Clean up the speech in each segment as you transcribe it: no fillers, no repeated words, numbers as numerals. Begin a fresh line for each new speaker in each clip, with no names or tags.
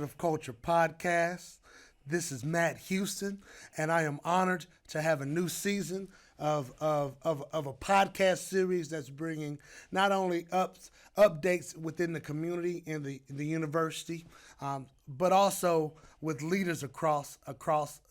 Collaborative Culture Podcast. This is Matt Houston, and I am honored to have a new season of a podcast series that's bringing not only updates within the community and the university, but also with leaders across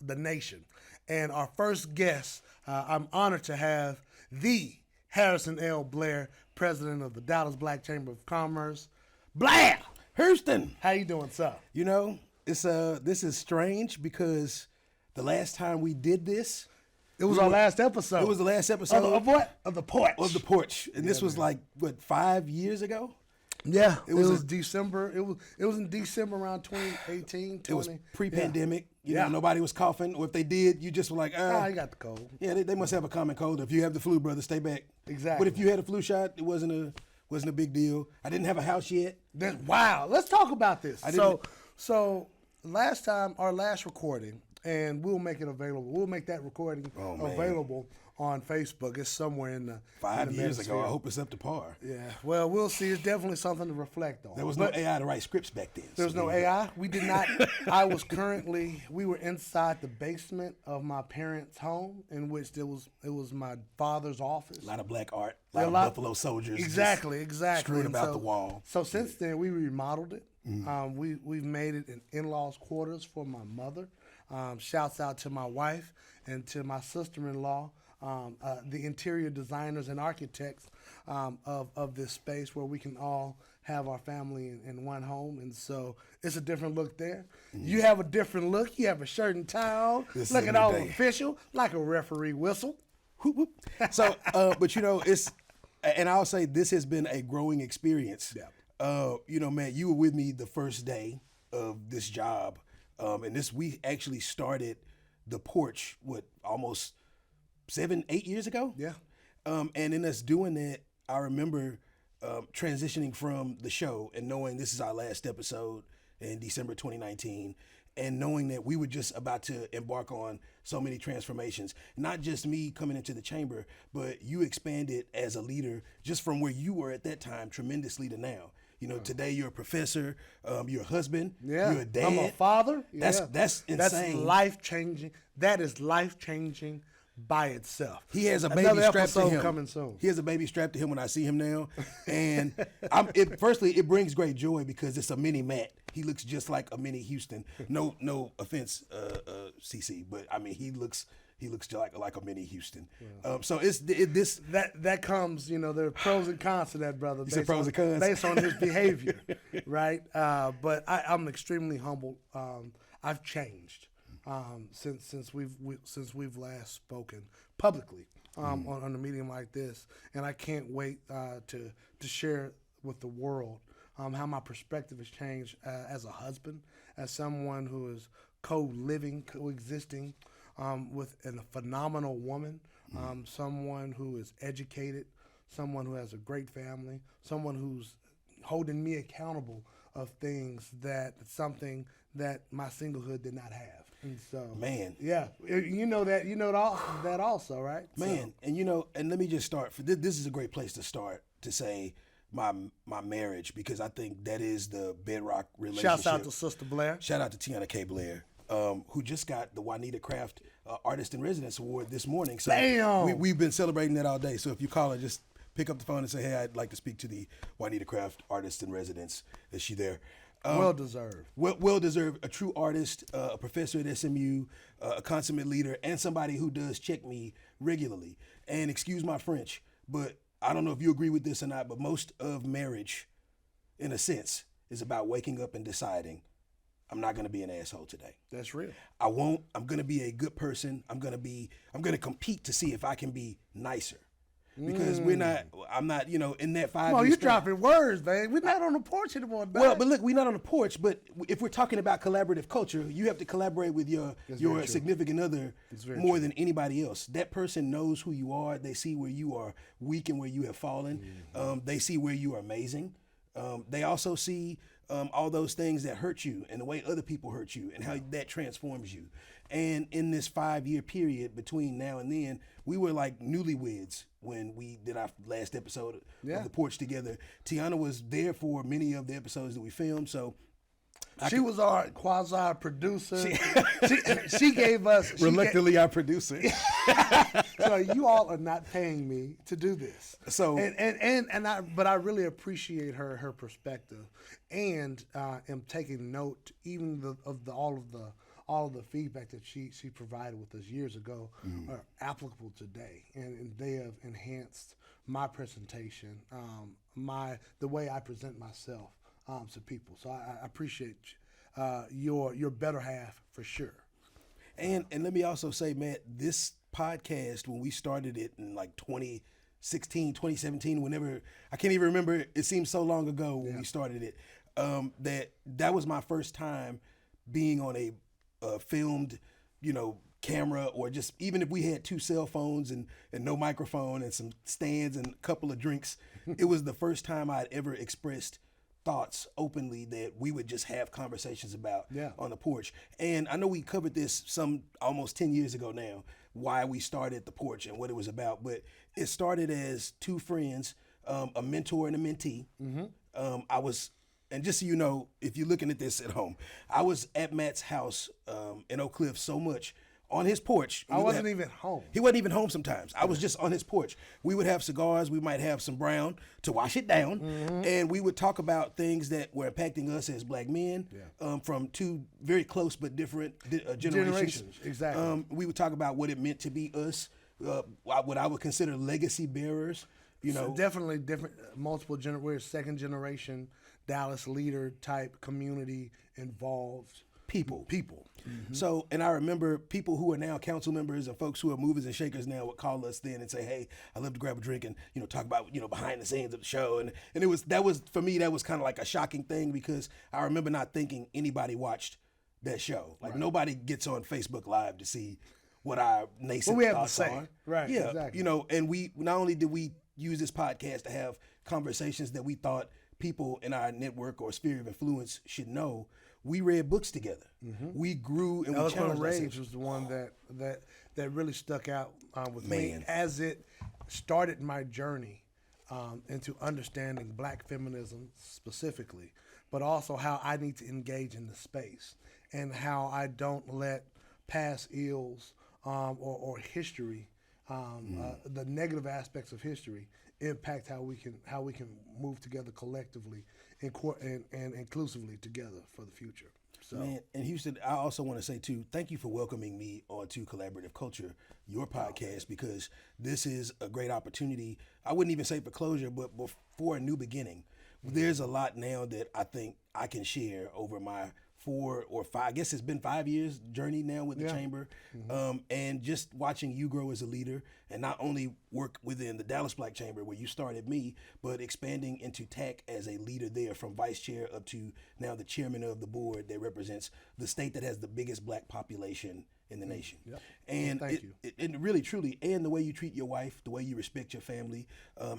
the nation. And our first guest, I'm honored to have the Harrison L. Blair, president of the Dallas Black Chamber of Commerce. Blair!
Houston!
How you doing, sir?
You know, this is strange because the last time we did this,
it was our last episode.
It was the last episode
of what? Of the Porch.
Of the Porch, and this was like what, 5 years ago?
Yeah, it was December. It was in December around 2018.
It was pre-pandemic. You know, nobody was coughing, or if they did, you just were like,
I got the cold.
Yeah, they must have a common cold. If you have the flu, brother, stay back.
Exactly.
But if you had a flu shot, it wasn't a big deal. I didn't have a house yet.
Wow. Let's talk about this. So last time, our last recording, and we'll make it available. We'll make that recording available on Facebook. It's somewhere in the
5 years ago. I hope it's up to par.
Yeah. Well, we'll see. It's definitely something to reflect on.
There was no AI to write scripts back then.
There was no AI. We did not. We were inside the basement of my parents' home, in which it was my father's office.
A lot of black art, a lot of Buffalo Soldiers.
Exactly.
Strewn about the wall.
So since then, we remodeled it. We've made it an in-laws quarters for my mother. Shouts out to my wife and to my sister-in-law, the interior designers and architects of this space where we can all have our family in one home. And so it's a different look there. You have a different look. You have a shirt and tie on, looking all official, like a referee whistle.
Whoop, whoop. So, but you know, and I'll say this has been a growing experience.
Yeah.
You know, man, you were with me the first day of this job. And we actually started the Porch, almost 7-8 years ago?
Yeah.
And in us doing that, I remember transitioning from the show and knowing this is our last episode in December 2019, and knowing that we were just about to embark on so many transformations. Not just me coming into the chamber, but you expanded as a leader just from where you were at that time tremendously to now. You know, today you're a professor, you're a husband, you're a dad.
I'm a father.
That's insane.
That's life-changing. That is life-changing by itself.
He has a baby strapped to him.
Coming soon.
He has a baby strapped to him when I see him now. And firstly, it brings great joy because it's a mini Matt. He looks just like a mini Houston. No offense, CC, but I mean he looks just like a mini Houston.
Yeah.
So this
that comes, you know, there are pros and cons to that, brother.
You said pros and cons
based on his behavior, right? But I'm extremely humbled. I've changed since we've last spoken publicly on a medium like this, and I can't wait to share with the world how my perspective has changed as a husband, as someone who is coexisting with a phenomenal woman, someone who is educated, someone who has a great family, someone who's holding me accountable of something that my singlehood did not have. And so,
man,
yeah, you know that also, right?
Man, so. And you know, and let me just start. This is a great place to start to say my marriage, because I think that is the bedrock relationship.
Shouts out to Sister Blair.
Shout out to Tiana K. Blair. Who just got the Juanita Craft Artist in Residence Award this morning. So
Damn.
We've been celebrating that all day. So if you call her, just pick up the phone and say, hey, I'd like to speak to the Juanita Craft Artist in Residence. Is she there?
Well deserved.
Well deserved. A true artist, a professor at SMU, a consummate leader, and somebody who does check me regularly. And excuse my French, but I don't know if you agree with this or not, but most of marriage, in a sense, is about waking up and deciding, I'm not going to be an asshole today.
That's real.
I'm going to be a good person. I'm going to compete to see if I can be nicer. Because I'm not, you know, in that 5 years.
Oh, you dropping words, man. We're not on the porch anymore, man.
Well, but look, we're not on the porch, but if we're talking about collaborative culture, you have to collaborate with your significant other more than anybody else. That person knows who you are. They see where you are weak and where you have fallen. They see where you are amazing. They also see all those things that hurt you and the way other people hurt you and how that transforms you. And in this 5-year period between now and then, we were like newlyweds when we did our last episode of The Porch together. Tiana was there for many of the episodes that we filmed. So
She was our quasi producer. She gave us
reluctantly our producer.
So you all are not paying me to do this.
So
but I really appreciate her perspective, and am taking note even of all of the feedback that she provided with us years ago are applicable today, and they have enhanced my presentation, the way I present myself to people. So I appreciate your better half for sure.
And let me also say, Matt, this podcast, when we started it in like 2016, 2017, whenever, I can't even remember, it seems so long ago when we started it, that was my first time being on a filmed, camera, or just even if we had 2 cell phones and no microphone and some stands and a couple of drinks, it was the first time I'd ever expressed thoughts openly that we would just have conversations about on the porch. And I know we covered this some almost 10 years ago now, why we started the porch and what it was about, but it started as 2 friends, a mentor and a mentee. And just so you know, if you're looking at this at home, I was at Matt's house in Oak Cliff so much on his porch.
I wasn't even home.
He wasn't even home sometimes. I was just on his porch. We would have cigars. We might have some brown to wash it down. And we would talk about things that were impacting us as black men from 2 very close but different generations.
Exactly.
We would talk about what it meant to be us, what I would consider legacy bearers.
So definitely different, multiple we're second generation Dallas leader type community involved
people.
Mm-hmm.
So, and I remember people who are now council members and folks who are movers and shakers now would call us then and say, "Hey, I love to grab a drink and talk about behind the scenes of the show." And that was for me, that was kind of like a shocking thing, because I remember not thinking anybody watched that show. Like nobody gets on Facebook Live to see what our nascent thoughts are.
Right.
Yeah.
Exactly.
And we not only did we use this podcast to have conversations that we thought people in our network or sphere of influence should know, we read books together. We grew and we challenged
Rage
ourselves.
was the one that really stuck out with me as it started my journey into understanding black feminism specifically, but also how I need to engage in the space and how I don't let past ills or history, the negative aspects of history, impact how we can move together collectively and inclusively together for the future. So,
man, and Houston, I also want to say too, thank you for welcoming me onto Collaborative Culture, your podcast, because this is a great opportunity. I wouldn't even say for closure, but for a new beginning. There's a lot now that I think I can share over my 4 or 5, I guess it's been 5 years journey now with the chamber, and just watching you grow as a leader, and not only work within the Dallas Black Chamber where you started me, but expanding into TAC as a leader there, from vice chair up to now the chairman of the board that represents the state that has the biggest black population in the nation. And
thank you.
And really, truly, and the way you treat your wife, the way you respect your family,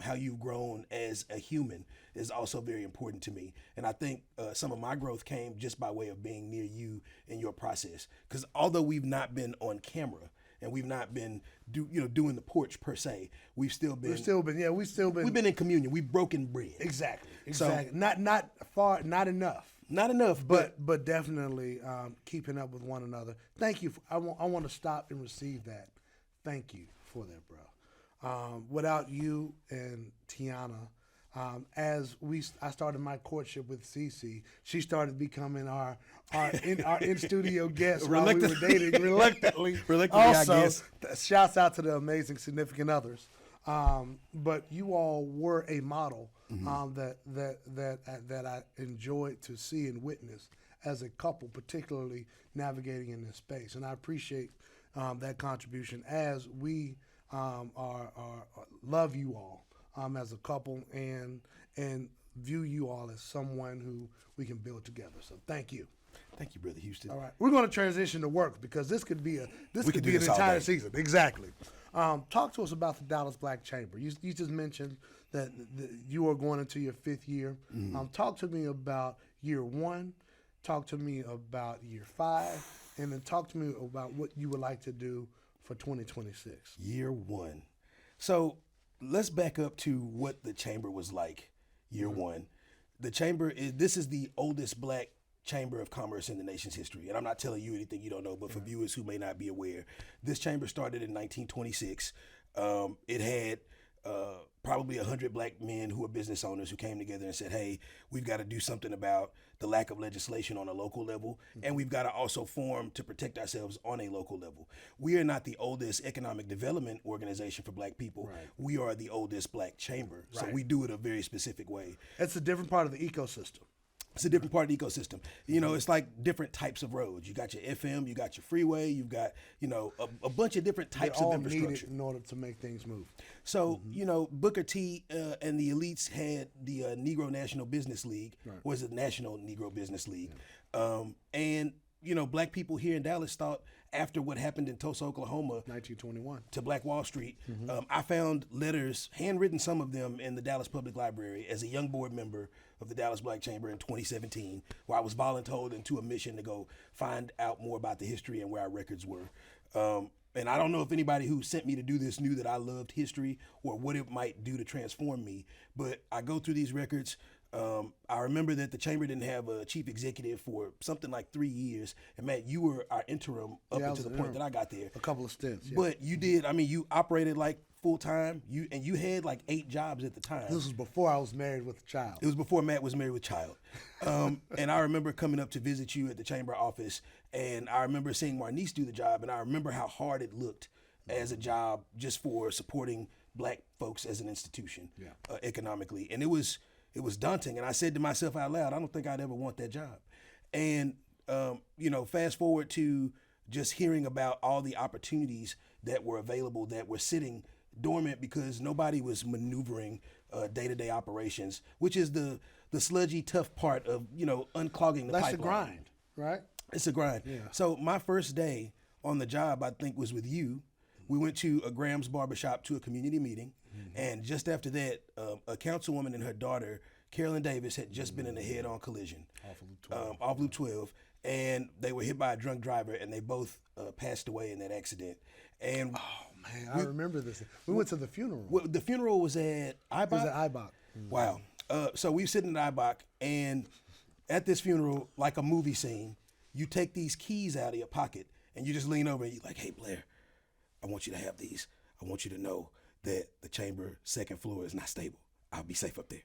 how you've grown as a human is also very important to me. And I think some of my growth came just by way of being near you in your process. Because although we've not been on camera and we've not been doing the porch per se, we've been in communion. We've broken bread.
Exactly.
So,
not enough.
Not enough,
but definitely keeping up with one another. Thank you. I want to stop and receive that. Thank you for that, bro. Without you and Tiana, I started my courtship with Cece, she started becoming our in studio guest while we were dating reluctantly. Also,
I guess.
Shouts out to the amazing significant others. But you all were a model that I enjoyed to see and witness as a couple, particularly navigating in this space. And I appreciate that contribution as we love you all as a couple and view you all as someone who we can build together. So thank you.
Thank you, Brother Houston.
All right, we're going to transition to work because this could be an entire season. Exactly. Talk to us about the Dallas Black Chamber. You just mentioned that you are going into your 5th year. Talk to me about year 1. Talk to me about year 5, and then talk to me about what you would like to do for 2026.
Year 1. So let's back up to what the chamber was like year 1. The chamber this is the oldest black chamber of commerce in the nation's history. And I'm not telling you anything you don't know, but for viewers who may not be aware, this chamber started in 1926. It had probably 100 black men who were business owners who came together and said, hey, we've got to do something about the lack of legislation on a local level, and we've got to also form to protect ourselves on a local level. We are not the oldest economic development organization for black people.
Right.
We are the oldest black chamber. So
Right.
we do it a very specific way.
It's a different part of the ecosystem.
It's a different part of the ecosystem. You know, it's like different types of roads. You got your FM, you got your freeway, you've got, you know, a bunch of different types
They're
of
all
infrastructure.
needed in order to make things move.
So, you know, Booker T and the elites had the Negro National Business League, was the National Negro Business League. And, you know, black people here in Dallas thought after what happened in Tulsa, Oklahoma,
1921.
to Black Wall Street, I found letters, handwritten some of them, in the Dallas Public Library as a young board member of the Dallas Black Chamber in 2017, where I was volunteered into a mission to go find out more about the history and where our records were. And I don't know if anybody who sent me to do this knew that I loved history or what it might do to transform me, but I go through these records. I remember that the chamber didn't have a chief executive for something like 3 years. And Matt, you were our interim up
Yeah, I
until
was
the point that I got there.
A couple of stints. Yeah.
But you did, I mean, you operated like full time. You had like 8 jobs at the time.
This was before I was married with a child.
It was before Matt was married with child. And I remember coming up to visit you at the chamber office, and I remember seeing Marnice do the job, and I remember how hard it looked as a job just for supporting black folks as an institution economically. And it was daunting. And I said to myself out loud, I don't think I'd ever want that job. And, you know, fast forward to just hearing about all the opportunities that were available that were sitting dormant because nobody was maneuvering day-to-day operations, which is the sludgy, tough part of, you know, unclogging the
That's
pipeline.
the grind, right?
It's a grind. Yeah. So my first day on the job, I think, was with you. We went to a Graham's barbershop to a community meeting. And just after that, a councilwoman and her daughter, Carolyn Davis, had just been in a head-on collision off Loop 12. And they were hit by a drunk driver, and they both passed away in that accident. And
Man, I remember this. We went to the funeral.
well, the funeral was at IBOC.
It was at IBOC.
Wow. So we were sitting at IBOC, and at this funeral, like a movie scene, you take these keys out of your pocket, and you just lean over and you're like, hey, Blair, I want you to have these. I want you to know that the chamber second floor is not stable. I'll be safe up there.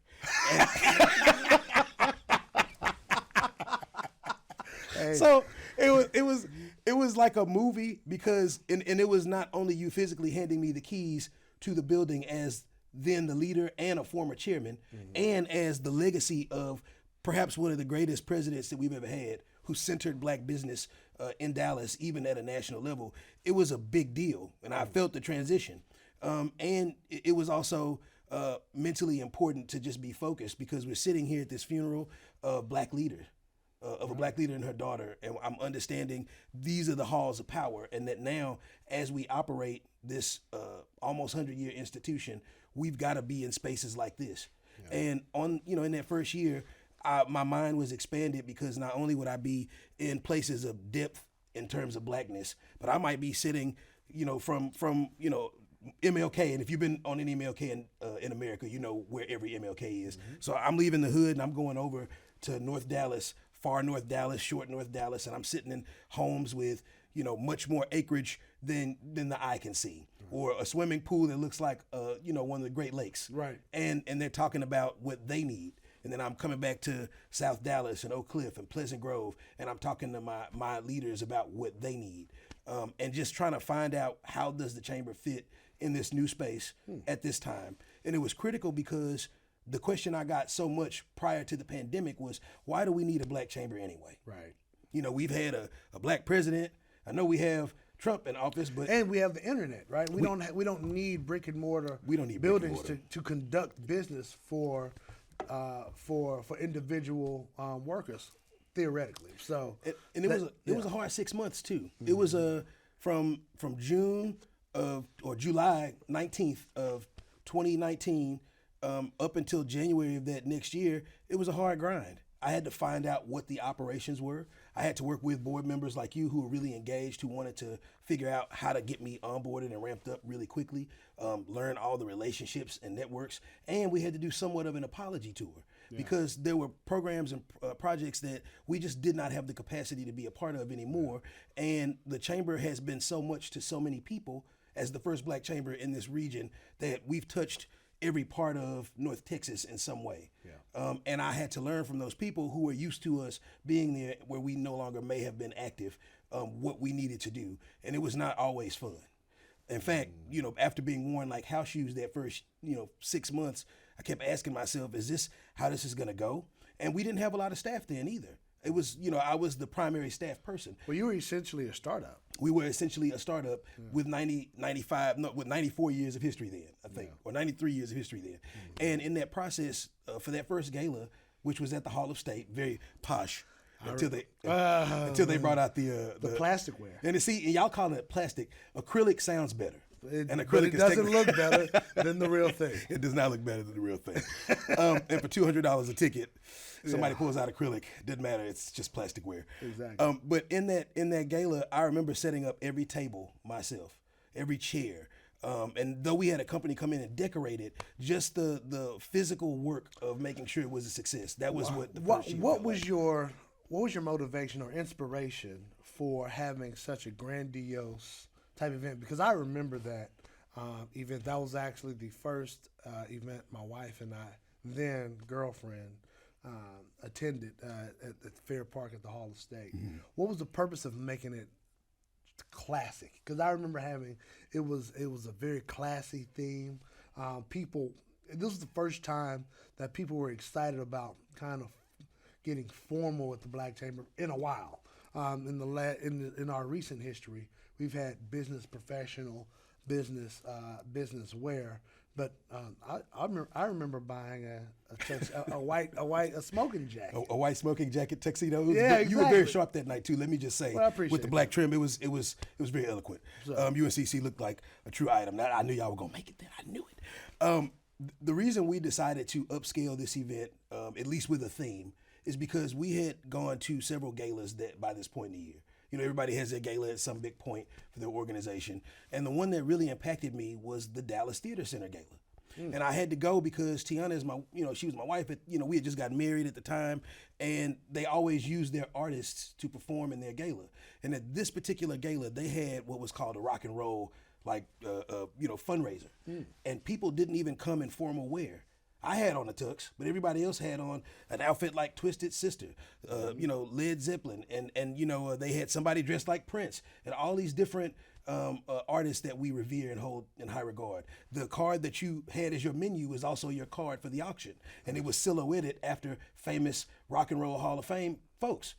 So it was like a movie because and it was not only you physically handing me the keys to the building as then the leader and a former chairman, and as the legacy of perhaps one of the greatest presidents that we've ever had, who centered black business in Dallas, even at a national level. It was a big deal, and I felt the transition. And it was also mentally important to just be focused because we're sitting here at this funeral of black leaders. Of a black leader and her daughter, and I'm understanding these are the halls of power, and that now, as we operate this almost 100-year institution, we've got to be in spaces like this. Yeah. And in that first year, my mind was expanded because not only would I be in places of depth in terms of blackness, but I might be sitting, from MLK, and if you've been on any MLK in America, you know where every MLK is. Mm-hmm. So I'm leaving the hood and I'm going over to North Dallas, far North Dallas, short North Dallas, and I'm sitting in homes with, much more acreage than the eye can see, or a swimming pool that looks like, one of the Great Lakes.
Right.
And they're talking about what they need. And then I'm coming back to South Dallas and Oak Cliff and Pleasant Grove, and I'm talking to my leaders about what they need, and just trying to find out how does the chamber fit in this new space at this time. And it was critical because the question I got so much prior to the pandemic was, why do we need a black chamber anyway?
Right.
We've had a black president. I know we have Trump in office, and
we have the internet, right? We don't need brick and mortar.
We don't need
buildings to conduct business for individual workers, theoretically. So
it was a hard 6 months too. Mm-hmm. It was from June or July 19th of 2019 up until January of that next year. It was a hard grind. I had to find out what the operations were. I had to work with board members like you who were really engaged, who wanted to figure out how to get me onboarded and ramped up really quickly, learn all the relationships and networks. And we had to do somewhat of an apology tour because there were programs and projects that we just did not have the capacity to be a part of anymore. And the chamber has been so much to so many people as the first black chamber in this region that we've touched every part of North Texas in some way. And I had to learn from those people who were used to us being there where we no longer may have been active, what we needed to do. And it was not always fun. In fact, after being worn like house shoes that first, 6 months, I kept asking myself, is this how this is going to go? And we didn't have a lot of staff then either. It was, I was the primary staff person.
Well, you were essentially a startup.
We were essentially a startup with 94 years of history then, I think, or 93 years of history then. And in that process, for that first gala, which was at the Hall of State, very posh, until they brought out the
plasticware.
And y'all call it plastic. Acrylic sounds better.
And acrylic doesn't look better than the real thing.
It does not look better than the real thing. And for $200 a ticket, somebody pulls out acrylic. Doesn't matter. It's just plasticware.
Exactly.
But in that gala, I remember setting up every table myself, every chair. And though we had a company come in and decorate it, just the physical work of making sure it was a success. That was what
was your motivation or inspiration for having such a grandiose type event? Because I remember that event. That was actually the first event my wife and I, then girlfriend, attended at the Fair Park at the Hall of State. What was the purpose of making it classic? Because I remember it was a very classy theme. This was the first time that people were excited about kind of getting formal with the Black Chamber in a while. In our recent history, we've had business professional, business wear, but I remember buying a smoking jacket,
a white smoking jacket tuxedo.
Yeah, exactly.
You were very sharp that night too. Let me just say,
well, I appreciate
with the black trim, it was very eloquent. So, UNCC looked like a true item. I knew y'all were gonna make it. Then I knew it. The reason we decided to upscale this event, at least with a theme, is because we had gone to several galas that by this point in the year. Everybody has their gala at some big point for their organization. And the one that really impacted me was the Dallas Theater Center Gala. And I had to go because Tiana is she was my wife. We had just gotten married at the time, and they always used their artists to perform in their gala. And at this particular gala, they had what was called a rock and roll, fundraiser. And people didn't even come in formal wear. I had on a tux, but everybody else had on an outfit like Twisted Sister, Led Zeppelin, and they had somebody dressed like Prince, and all these different artists that we revere and hold in high regard. The card that you had as your menu was also your card for the auction, and it was silhouetted after famous Rock and Roll Hall of Fame folks.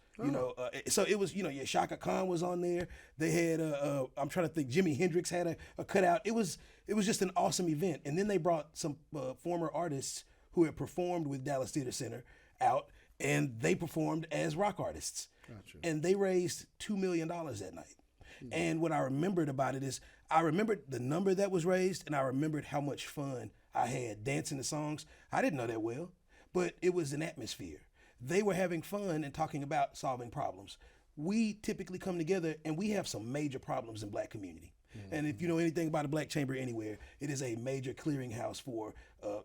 So it was, your Shaka Khan was on there. They had, I'm trying to think, Jimi Hendrix had a cutout. It was just an awesome event. And then they brought some former artists who had performed with Dallas Theater Center out, and they performed as rock artists. Gotcha. And they raised $2 million that night. And what I remembered about it is I remembered the number that was raised, and I remembered how much fun I had dancing the songs. I didn't know that well, but it was an atmosphere. They were having fun and talking about solving problems. We typically come together and we have some major problems in black community. And if you know anything about a black chamber anywhere, it is a major clearinghouse for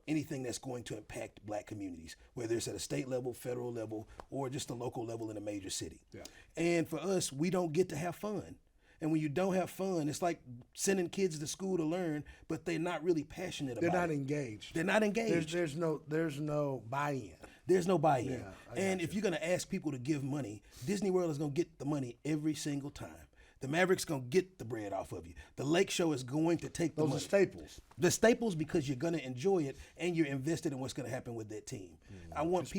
anything that's going to impact black communities, whether it's at a state level, federal level, or just a local level in a major city. Yeah. And for us, we don't get to have fun. And when you don't have fun, it's like sending kids to school to learn, but they're not really passionate about it.
They're not engaged.
They're not engaged.
There's no buy-in.
There's no buy-in. Yeah, and if you're going to ask people to give money, Disney World is going to get the money every single time. The Mavericks going to get the bread off of you. The Lake Show is going to take the money.
Those are staples.
The staples because you're going to enjoy it and you're invested in what's going to happen with that team. I wanted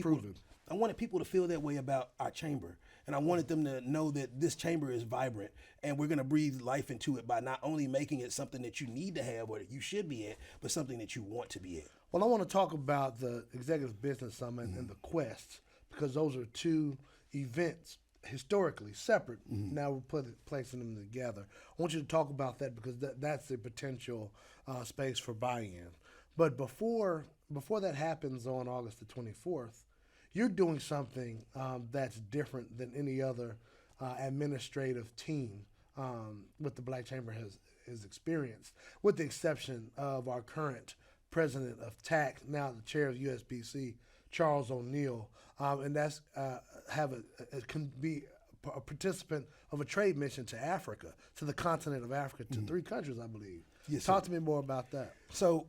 people to feel that way about our chamber. And I wanted them to know that this chamber is vibrant and we're going to breathe life into it by not only making it something that you need to have or that you should be at, but something that you want to be at.
Well, I want to talk about the Executive Business Summit and the Quest, because those are two events historically separate. Now we're placing them together. I want you to talk about that because that's the potential space for buy-in. But before that happens on August the 24th, you're doing something that's different than any other administrative team what the Black Chamber has experienced, with the exception of our current president of TAC, now the chair of USBC, Charles O'Neill, and that's can be a participant of a trade mission to Africa, to the continent of Africa, to 3 countries, I believe.
Yes,
Talk
sir.
to me more about that.
So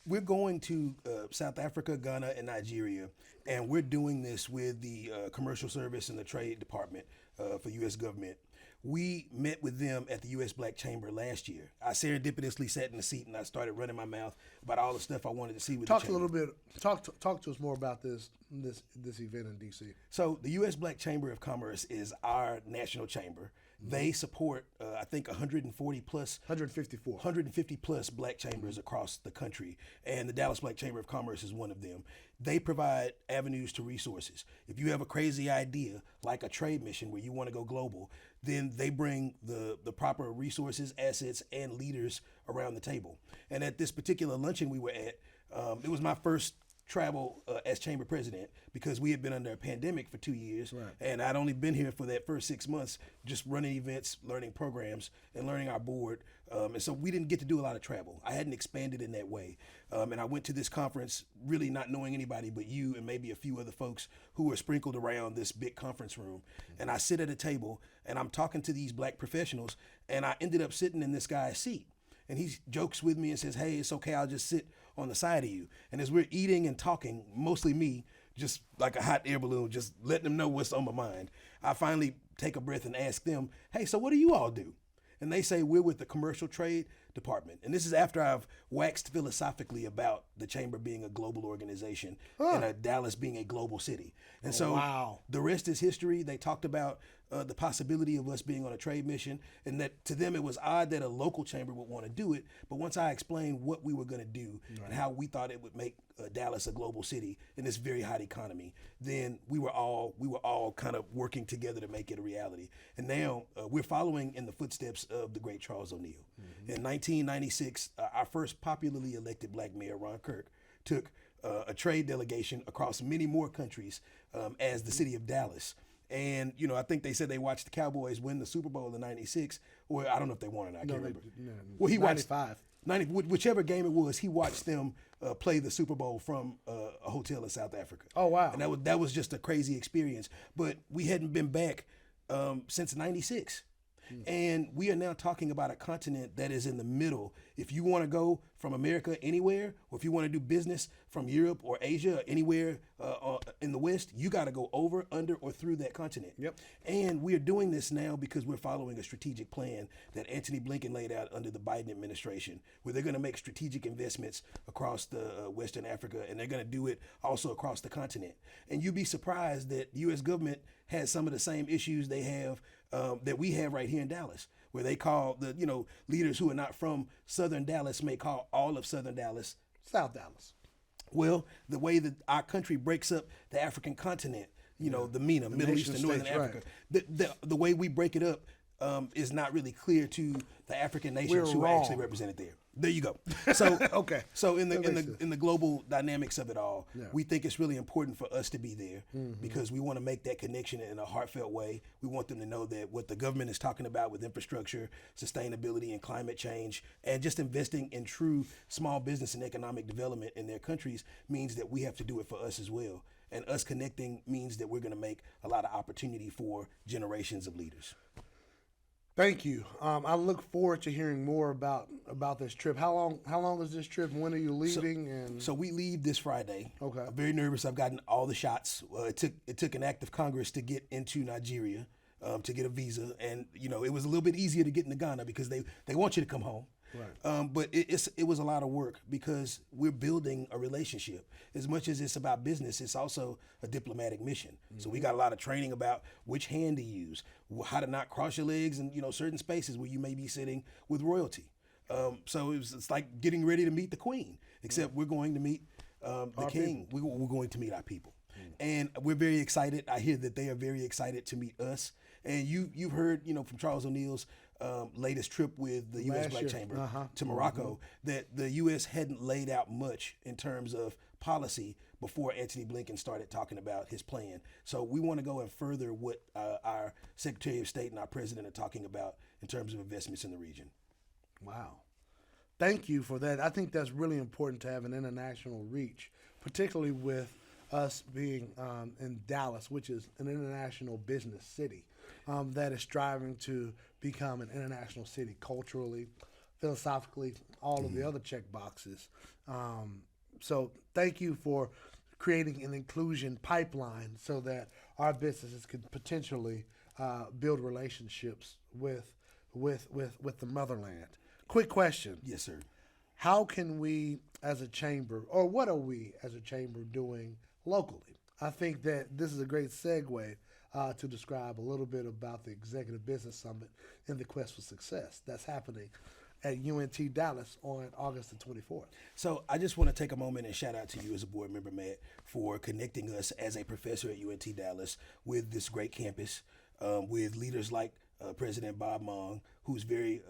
we're going to South Africa, Ghana, and Nigeria, and we're doing this with the Commercial Service and the Trade Department for U.S. government. We met with them at the U.S. Black Chamber last year. I serendipitously sat in the seat and I started running my mouth about all the stuff I wanted to see with the chamber.
Talk to us more about this event in D.C.
So the U.S. Black Chamber of Commerce is our national chamber. They support, I think, 150 plus black chambers across the country, and the Dallas Black Chamber of Commerce is one of them. They provide avenues to resources. If you have a crazy idea, like a trade mission where you want to go global, then they bring the proper resources, assets, and leaders around the table. And at this particular luncheon we were at, it was my first travel as chamber president, because we had been under a pandemic for 2 years, right. And I'd only been here for that first 6 months, just running events, learning programs, and learning our board. And so we didn't get to do a lot of travel. I hadn't expanded in that way. And I went to this conference really not knowing anybody but you and maybe a few other folks who were sprinkled around this big conference room. And I sit at a table and I'm talking to these black professionals, and I ended up sitting in this guy's seat. And he jokes with me and says, "Hey, it's okay, I'll just sit on the side of you." And as we're eating and talking, mostly me, just like a hot air balloon, just letting them know what's on my mind, I finally take a breath and ask them, "Hey, so what do you all do?" And they say, "We're with the Commercial Trade Department." And this is after I've waxed philosophically about the chamber being a global organization and Dallas being a global city. And so the rest is history. They talked about the possibility of us being on a trade mission, and that to them it was odd that a local chamber would want to do it. But once I explained what we were going to do and how we thought it would make Dallas a global city in this very hot economy, then we were all kind of working together to make it a reality. And now we're following in the footsteps of the great Charles O'Neill. In 1996, our first popularly elected black mayor, Ron Kirk, took a trade delegation across many more countries as the city of Dallas. And, you know, I think they said they watched the Cowboys win the Super Bowl in '96. Or I don't know if they won or not. I can't remember. Well, he watched 95. Whichever game it was, he watched them play the Super Bowl from a hotel in South Africa.
Oh, wow.
And that was just a crazy experience. But we hadn't been back since '96. And we are now talking about a continent that is in the middle. If you want to go from America anywhere, or if you want to do business from Europe or Asia or anywhere in the West, you got to go over, under, or through that continent.
Yep.
And we are doing this now because we're following a strategic plan that Antony Blinken laid out under the Biden administration, where they're going to make strategic investments across the Western Africa, and they're going to do it also across the continent. And you'd be surprised that the U.S. government has some of the same issues they have that we have right here in Dallas, where they call the leaders who are not from Southern Dallas may call all of Southern Dallas
South Dallas.
Well, the way that our country breaks up the African continent, the MENA, Middle East and Northern Africa, the way we break it up is not really clear to the African nations who are actually represented there. There you go. So
okay.
So in the global dynamics of it all, we think it's really important for us to be there because we want to make that connection in a heartfelt way. We want them to know that what the government is talking about with infrastructure, sustainability, and climate change, and just investing in true small business and economic development in their countries means that we have to do it for us as well. And us connecting means that we're going to make a lot of opportunity for generations of leaders.
Thank you. I look forward to hearing more about this trip. How long is this trip? When are you leaving?
So we leave this Friday.
Okay.
I'm very nervous. I've gotten all the shots. It took an act of Congress to get into Nigeria, to get a visa, and it was a little bit easier to get into Ghana because they want you to come home.
Right.
But it was a lot of work because we're building a relationship. As much as it's about business, it's also a diplomatic mission. Mm-hmm. So we got a lot of training about which hand to use, how to not cross your legs in certain spaces where you may be sitting with royalty. So it's like getting ready to meet the Queen, except we're going to meet the King. We're going to meet our people. And we're very excited. I hear that they are very excited to meet us. And you've heard, from Charles O'Neill's latest trip with the U.S.
Last
Black
year.
Chamber to Morocco, that the U.S. hadn't laid out much in terms of policy before Antony Blinken started talking about his plan. So we want to go and further what our Secretary of State and our President are talking about in terms of investments in the region.
Wow. Thank you for that. I think that's really important to have an international reach, particularly with us being in Dallas, which is an international business city that is striving to become an international city culturally, philosophically, all of the other check boxes. So thank you for creating an inclusion pipeline so that our businesses could potentially build relationships with the motherland. Quick question.
Yes, sir.
How can we as a chamber, or what are we as a chamber doing locally? I think that this is a great segue to describe a little bit about the Executive Business Summit in the Quest for Success that's happening at UNT Dallas on August the 24th.
So I just want to take a moment and shout out to you as a board member, Matt, for connecting us as a professor at UNT Dallas with this great campus, with leaders like President Bob Mong, who's very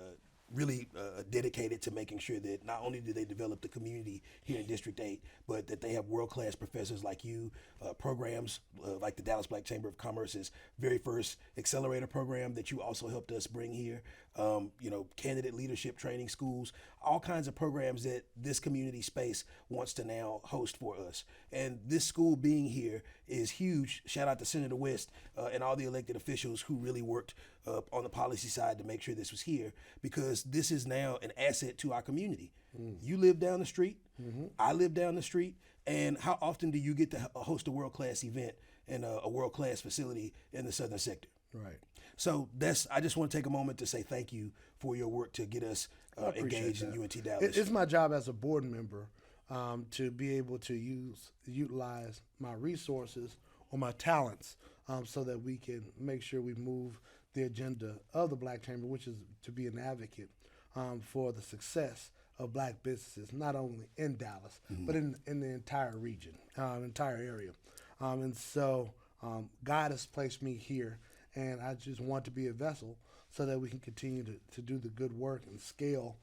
really dedicated to making sure that not only do they develop the community here in District 8, but that they have world-class professors like you, programs like the Dallas Black Chamber of Commerce's very first accelerator program that you also helped us bring here, candidate leadership training schools, all kinds of programs that this community space wants to now host for us. And this school being here is huge. Shout out to Senator West and all the elected officials who really worked on the policy side to make sure this was here, because this is now an asset to our community. You live down the street, I live down the street, and how often do you get to host a world-class event in a world-class facility in the southern sector?
Right.
So I just want to take a moment to say thank you for your work to get us engaged in UNT Dallas.
It's my job as a board member to be able to utilize my resources or my talents so that we can make sure we move the agenda of the Black Chamber, which is to be an advocate for the success of Black businesses, not only in Dallas, but in the entire region, entire area. And so God has placed me here, and I just want to be a vessel so that we can continue to do the good work and scale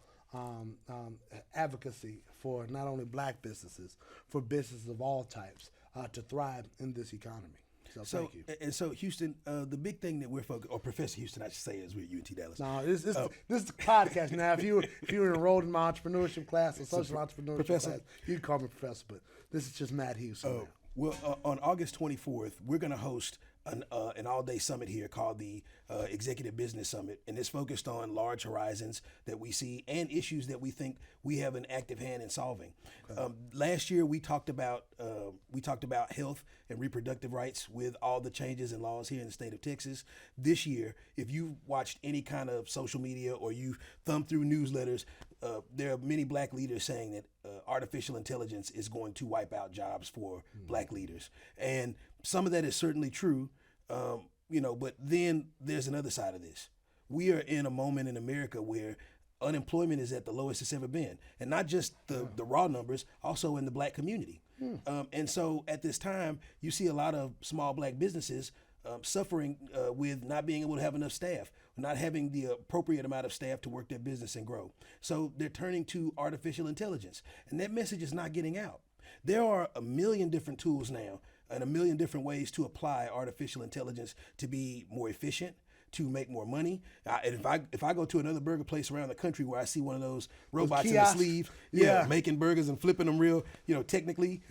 advocacy for not only Black businesses, for businesses of all types to thrive in this economy. So thank you.
And so, Houston, the big thing that we're focused, or Professor Houston, I should say, is we're at UNT Dallas.
No, this is the podcast. Now, if you were enrolled in my entrepreneurship class or social entrepreneurship class, you can call me Professor, but this is just Matt Houston.
Well, on August 24th, we're going to host an all-day summit here called the Executive Business Summit, and it's focused on large horizons that we see and issues that we think we have an active hand in solving. Okay. Last year, we talked about health and reproductive rights with all the changes and laws here in the state of Texas. This year, if you watched any kind of social media or you thumbed through newsletters, there are many Black leaders saying that artificial intelligence is going to wipe out jobs for Black leaders. And some of that is certainly true, but then there's another side of this. We are in a moment in America where unemployment is at the lowest it's ever been. And not just the raw numbers, also in the Black community. And so at this time, you see a lot of small Black businesses suffering with not being able to have enough staff, not having the appropriate amount of staff to work their business and grow. So they're turning to artificial intelligence, and that message is not getting out. There are a million different tools now and a million different ways to apply artificial intelligence to be more efficient, to make more money. And if I go to another burger place around the country where I see one of those robots in the sleeve, making burgers and flipping them real, technically,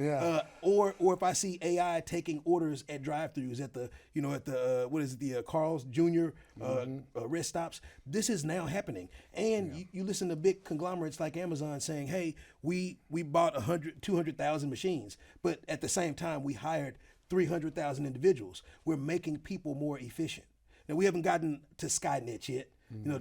or if I see AI taking orders at drive-throughs at the Carl's Jr. Rest stops, this is now happening. And you listen to big conglomerates like Amazon saying, hey, we bought 200,000 machines, but at the same time we hired 300,000 individuals. We're making people more efficient. Now, we haven't gotten to Skynet yet.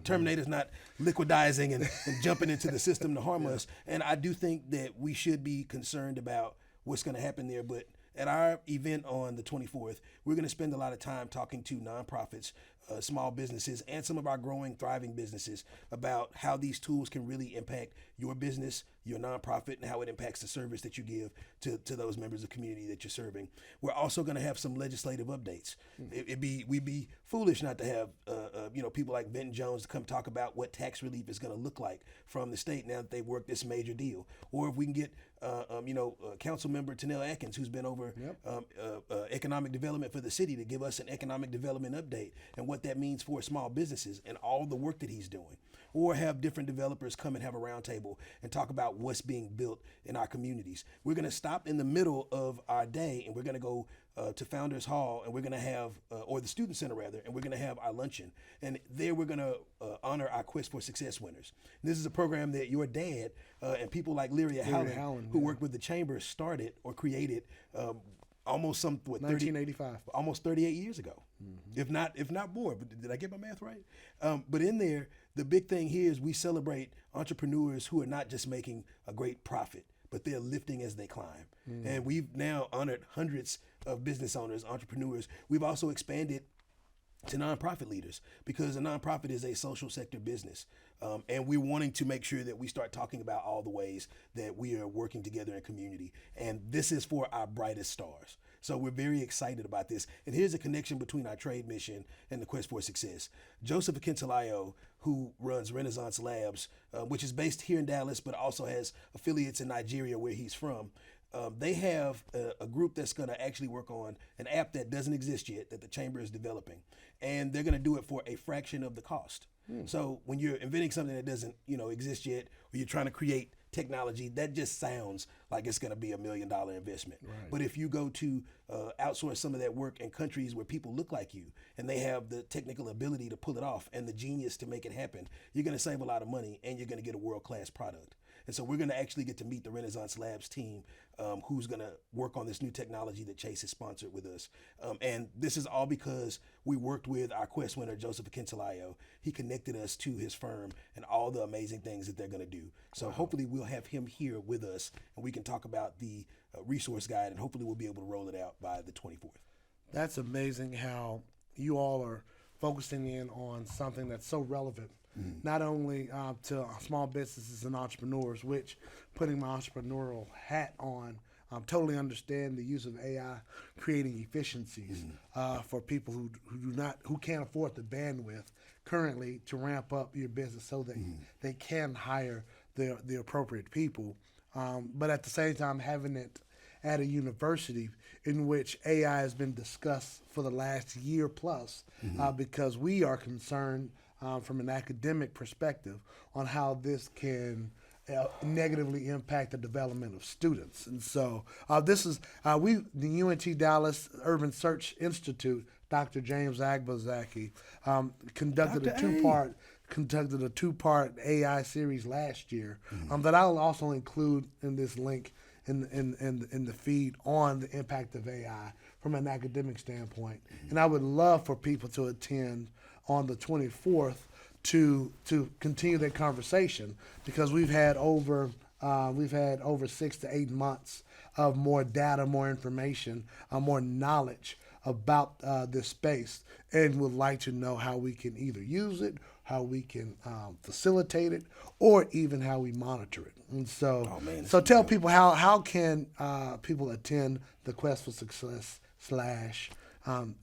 Terminator's not liquidizing and jumping into the system to harm us. And I do think that we should be concerned about what's going to happen there. But at our event on the 24th, we're going to spend a lot of time talking to nonprofits small businesses and some of our growing, thriving businesses about how these tools can really impact your business, your nonprofit, and how it impacts the service that you give to those members of the community that you're serving. We're also going to have some legislative updates. We'd be foolish not to have people like Benton Jones to come talk about what tax relief is going to look like from the state now that they've worked this major deal. Or if we can get Council Member Tanel Atkins, who's been over economic development for the city, to give us an economic development update and what that means for small businesses and all the work that he's doing. Or have different developers come and have a roundtable and talk about what's being built in our communities. We're going to stop in the middle of our day and we're going to go to Founders Hall, and we're going to have, or the Student Center rather, and we're going to have our luncheon. And there we're going to honor our Quest for Success winners. And this is a program that your dad and people like Leary Howland, who worked with the Chamber, started or created almost
1985,
almost 38 years ago, if not more. But did I get my math right? But in there, the big thing here is we celebrate entrepreneurs who are not just making a great profit, but they're lifting as they climb. And we've now honored hundreds of business owners, entrepreneurs. We've also expanded to nonprofit leaders because a nonprofit is a social sector business. And we're wanting to make sure that we start talking about all the ways that we are working together in community. And this is for our brightest stars. So we're very excited about this. And here's a connection between our trade mission and the Quest for Success. Joseph Akintilayo, who runs Renaissance Labs, which is based here in Dallas, but also has affiliates in Nigeria where he's from. They have a group that's going to actually work on an app that doesn't exist yet that the Chamber is developing. And they're going to do it for a fraction of the cost. So when you're inventing something that doesn't, exist yet, or you're trying to create technology, that just sounds like it's going to be $1 million investment. Right. But if you go to outsource some of that work in countries where people look like you and they have the technical ability to pull it off and the genius to make it happen, you're going to save a lot of money and you're going to get a world-class product. And so we're going to actually get to meet the Renaissance Labs team who's going to work on this new technology that Chase has sponsored with us. And this is all because we worked with our Quest winner, Joseph Akintilayo. He connected us to his firm and all the amazing things that they're going to do. So hopefully we'll have him here with us and we can talk about the resource guide, and hopefully we'll be able to roll it out by the 24th.
That's amazing how you all are focusing in on something that's so relevant, not only to small businesses and entrepreneurs, which, putting my entrepreneurial hat on, totally understand the use of AI creating efficiencies for people who can't afford the bandwidth currently to ramp up your business so that they can hire the appropriate people. But at the same time, having it at a university in which AI has been discussed for the last year plus, because we are concerned from an academic perspective on how this can negatively impact the development of students. And so this is, the UNT Dallas Urban Search Institute, Dr. James Agbazaki, conducted a two-part AI series last year that I'll also include in this link in the feed on the impact of AI from an academic standpoint. And I would love for people to attend on the 24th to continue that conversation, because we've had over 6 to 8 months of more data, more information, more knowledge about this space, and would like to know how we can either use it, how we can facilitate it, or even how we monitor it. And so, tell people how can people attend the Quest for Success /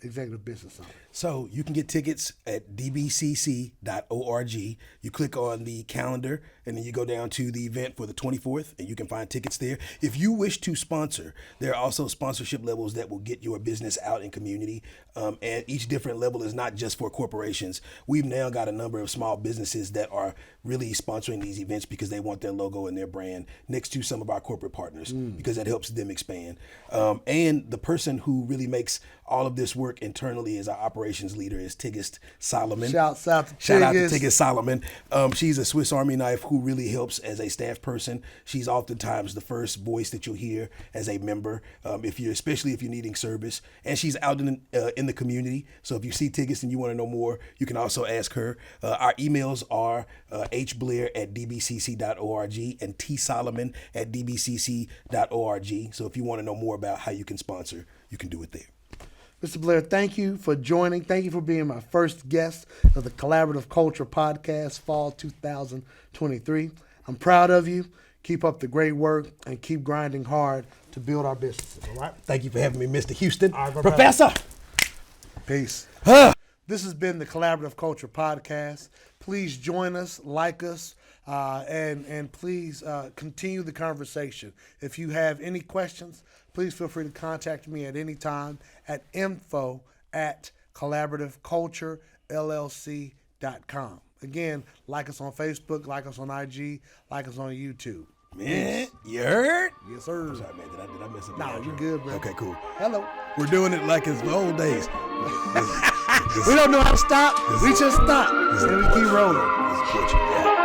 Executive Business Summit.
So you can get tickets at dbcc.org. You click on the calendar and then you go down to the event for the 24th and you can find tickets there. If you wish to sponsor, there are also sponsorship levels that will get your business out in community. And each different level is not just for corporations. We've now got a number of small businesses that are really sponsoring these events because they want their logo and their brand next to some of our corporate partners because that helps them expand. And the person who really makes all of this work internally as our operations leader is Tigist Solomon.
Shout out to
Tigist Solomon. She's a Swiss Army knife who really helps as a staff person. She's oftentimes the first voice that you'll hear as a member, especially if you're needing service. And she's out in the community. So if you see Tigist and you want to know more, you can also ask her. Our emails are hblair@dbcc.org and tsolomon@dbcc.org. So if you want to know more about how you can sponsor, you can do it there.
Mr. Blair, thank you for joining. Thank you for being my first guest of the Collaborative Culture Podcast, Fall 2023. I'm proud of you. Keep up the great work and keep grinding hard to build our businesses, all right?
Thank you for having me, Mr. Houston.
All right,
Professor.
Peace. This has been the Collaborative Culture Podcast. Please join us, like us, and please continue the conversation. If you have any questions, please feel free to contact me at any time at info@collaborativeculturellc.com. Again, like us on Facebook, like us on IG, like us on YouTube.
Man, you heard?
Yes, sir.
I'm sorry, man. Did I mess up?
No, you good, bro.
Okay, cool.
Hello.
We're doing it like it's the old days.
We don't know how to stop. We just stop. And we keep rolling.
This is Porch. Yeah.